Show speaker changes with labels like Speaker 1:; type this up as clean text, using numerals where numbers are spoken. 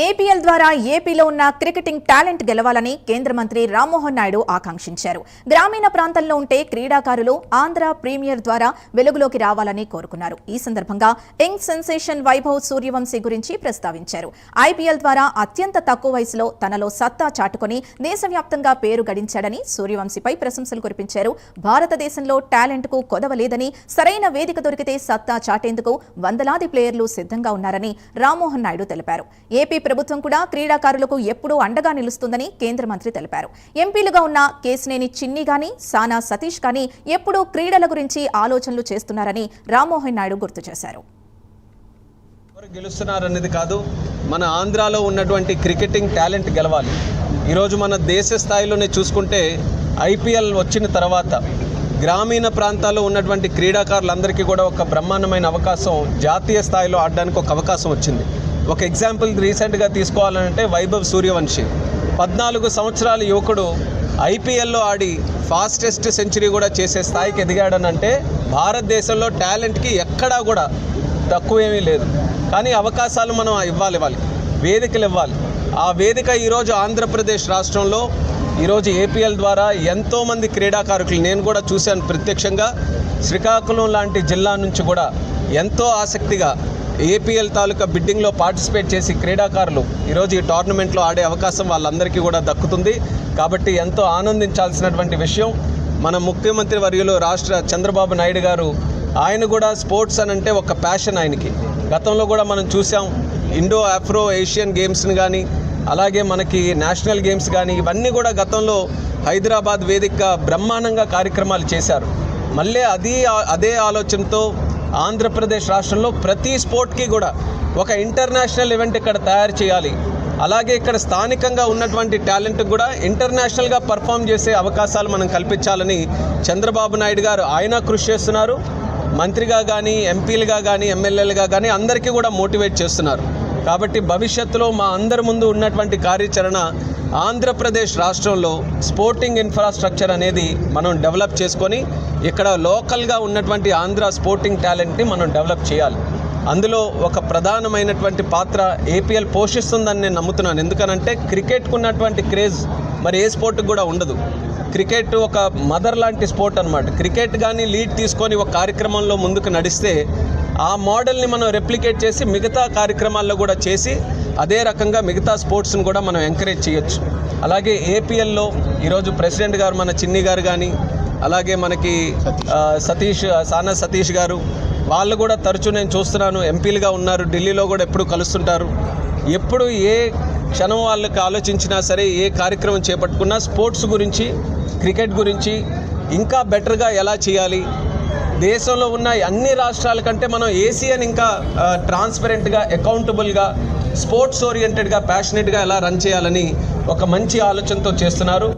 Speaker 1: APL ద్వారా ఏపీలో ఉన్న క్రికెటింగ్ టాలెంట్ గెలవాలని కేంద్ర మంత్రి రామ్మోహన్ నాయుడు ఆకాంక్షించారు. గ్రామీణ ప్రాంతాల్లో ఉంటే క్రీడాకారులు ఆంధ్ర ప్రీమియర్ ద్వారా వెలుగులోకి రావాలని కోరుకున్నారు. ఈ సందర్భంగా యంగ్ సెన్సేషన్ వైభవ్ సూర్యవంశీ గురించి ప్రస్తావించారు. ఐపీఎల్ ద్వారా అత్యంత తక్కువ వయసులో తనలో సత్తా చాటుకొని దేశవ్యాప్తంగా పేరు గడించాడని సూర్యవంశీపై ప్రశంసలు కురిపించారు. భారతదేశంలో టాలెంట్ కు కొదవలేదని, సరైన వేదిక దొరికితే సత్తా చాటేందుకు వందలాది ప్లేయర్లు సిద్ధంగా ఉన్నారని రామ్మోహన్ నాయుడు తెలిపారు. ఏపీ ప్రభుత్వం కూడా క్రీడాకారులకు ఎప్పుడూ అండగా నిలుస్తుందని కేంద్ర మంత్రి తెలిపారు. ఎంపీలుగా ఉన్న కేశినేని చిన్ని గాని, సానా సతీష్ గాని ఎప్పుడూ క్రీడల గురించి ఆలోచనలు చేస్తున్నారని రామ్మోహన్ నాయుడు గుర్తు చేశారు.
Speaker 2: ఎవరు గెలుస్తున్నారనేది కాదు, మన ఆంధ్రాలో ఉన్నటువంటి క్రికెటింగ్ టాలెంట్ గెలవాలి. ఈరోజు మన దేశ స్థాయిలోనే చూసుకుంటే ఐపీఎల్ వచ్చిన తర్వాత గ్రామీణ ప్రాంతాల్లో ఉన్నటువంటి క్రీడాకారులందరికీ కూడా ఒక బ్రహ్మాండమైన అవకాశం, జాతీయ స్థాయిలో ఆడడానికి ఒక అవకాశం వచ్చింది. ఒక ఎగ్జాంపుల్ రీసెంట్గా తీసుకోవాలంటే వైభవ్ సూర్యవంశీ 14 సంవత్సరాల యువకుడు ఐపీఎల్లో ఆడి ఫాస్టెస్ట్ సెంచరీ కూడా చేసే స్థాయికి ఎదిగాడనంటే భారతదేశంలో టాలెంట్కి ఎక్కడా కూడా తక్కువేమీ లేదు. కానీ అవకాశాలు మనం ఇవ్వాలి, వేదికలు ఇవ్వాలి. ఆ వేదిక ఈరోజు ఆంధ్రప్రదేశ్ రాష్ట్రంలో ఈరోజు ఏపీఎల్ ద్వారా ఎంతోమంది క్రీడాకారులు నేను కూడా చూశాను ప్రత్యక్షంగా. శ్రీకాకుళం లాంటి జిల్లా నుంచి కూడా ఎంతో ఆసక్తిగా ఏపీఎల్ తాలూకా బిడ్డింగ్లో పార్టిసిపేట్ చేసి క్రీడాకారులు ఈరోజు ఈ టోర్నమెంట్లో ఆడే అవకాశం వాళ్ళందరికీ కూడా దక్కుతుంది. కాబట్టి ఎంతో ఆనందించాల్సినటువంటి విషయం. మన ముఖ్యమంత్రి వర్యులు రాష్ట్ర చంద్రబాబు నాయుడు గారు, ఆయన కూడా స్పోర్ట్స్ అని అంటే ఒక ప్యాషన్ ఆయనకి. గతంలో కూడా మనం చూసాం, ఇండో ఆఫ్రో ఏషియన్ గేమ్స్ని కానీ, అలాగే మనకి నేషనల్ గేమ్స్ కానీ, ఇవన్నీ కూడా గతంలో హైదరాబాద్ వేదికగా బ్రహ్మాండంగా కార్యక్రమాలు చేశారు. మళ్ళీ అదే ఆలోచనతో ఆంధ్రప్రదేశ్ రాష్ట్రంలో ప్రతి స్పోర్ట్కి కూడా ఒక ఇంటర్నేషనల్ ఈవెంట్ ఇక్కడ తయారు చేయాలి. అలాగే ఇక్కడ స్థానికంగా ఉన్నటువంటి టాలెంట్ కూడా ఇంటర్నేషనల్గా పర్ఫామ్ చేసే అవకాశాలు మనం కల్పించాలని చంద్రబాబు నాయుడు గారు ఆయన కృషి చేస్తున్నారు. మంత్రిగా కానీ, ఎంపీలుగా కానీ, ఎమ్మెల్యేలుగా కానీ అందరికీ కూడా మోటివేట్ చేస్తున్నారు. కాబట్టి భవిష్యత్తులో మా అందరి ముందు ఉన్నటువంటి కార్యాచరణ ఆంధ్రప్రదేశ్ రాష్ట్రంలో స్పోర్టింగ్ ఇన్ఫ్రాస్ట్రక్చర్ అనేది మనం డెవలప్ చేసుకొని ఇక్కడ లోకల్గా ఉన్నటువంటి ఆంధ్ర స్పోర్టింగ్ టాలెంట్ని మనం డెవలప్ చేయాలి. అందులో ఒక ప్రధానమైనటువంటి పాత్ర ఏపీఎల్ పోషిస్తుందని నేను నమ్ముతున్నాను. ఎందుకనంటే క్రికెట్కు ఉన్నటువంటి క్రేజ్ మరి ఏ స్పోర్ట్కి కూడా ఉండదు. క్రికెట్ ఒక మదర్ లాంటి స్పోర్ట్ అనమాట. క్రికెట్ కానీ లీడ్ తీసుకొని ఒక కార్యక్రమంలో ముందుకు నడిస్తే ఆ మోడల్ని మనం రెప్లికేట్ చేసి మిగతా కార్యక్రమాల్లో కూడా చేసి అదే రకంగా మిగతా స్పోర్ట్స్ని కూడా మనం ఎంకరేజ్ చేయొచ్చు. అలాగే ఏపీఎల్లో ఈరోజు ప్రెసిడెంట్ గారు మన చిన్ని గారు కానీ, అలాగే మనకి సానా సతీష్ గారు, వాళ్ళు కూడా తరచూ నేను చూస్తున్నాను ఎంపీలుగా ఉన్నారు. ఢిల్లీలో కూడా ఎప్పుడు కలుస్తుంటారు. ఎప్పుడు ఏ క్షణం వాళ్ళకి ఆలోచించినా సరే, ఏ కార్యక్రమం చేపట్టుకున్నా స్పోర్ట్స్ గురించి, క్రికెట్ గురించి ఇంకా బెటర్గా ఎలా చేయాలి, దేశంలో ఉన్న అన్ని రాష్ట్రాల కంటే మనం ఏసియన్ ఇంకా ట్రాన్స్పరెంట్గా, అకౌంటబుల్గా, స్పోర్ట్స్ ఓరియంటెడ్గా, ప్యాషనెట్గా ఎలా రన్ చేయాలని ఒక మంచి ఆలోచనతో చేస్తున్నారు.